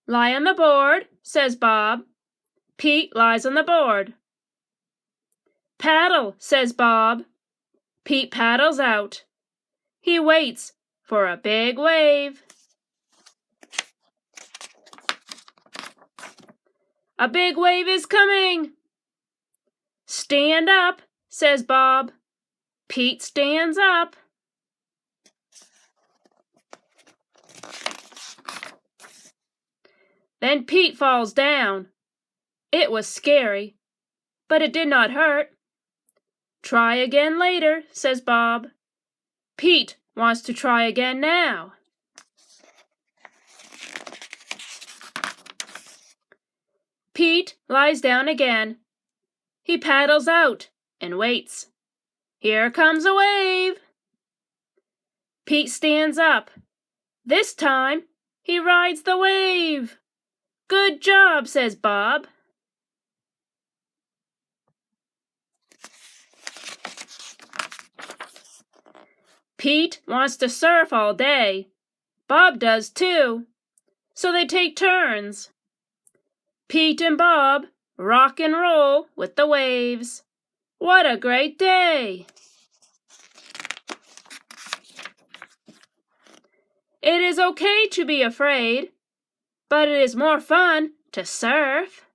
Lie on the board, says Bob. Pete lies on the board. Paddle, says Bob. Pete paddles out. He waits for a big wave. A big wave is coming. Stand up, says Bob. Pete stands up. Then Pete falls down. It was scary, but it did not hurt. Try again later, says Bob. Pete wants to try again now. Pete lies down again. He paddles out and waits. Here comes a wave. Pete stands up. This time, he rides the wave. Good job, says Bob. Pete wants to surf all day. Bob does too. So they take turns. Pete and Bob rock and roll with the waves. What a great day! It is okay to be afraid, but it is more fun to surf.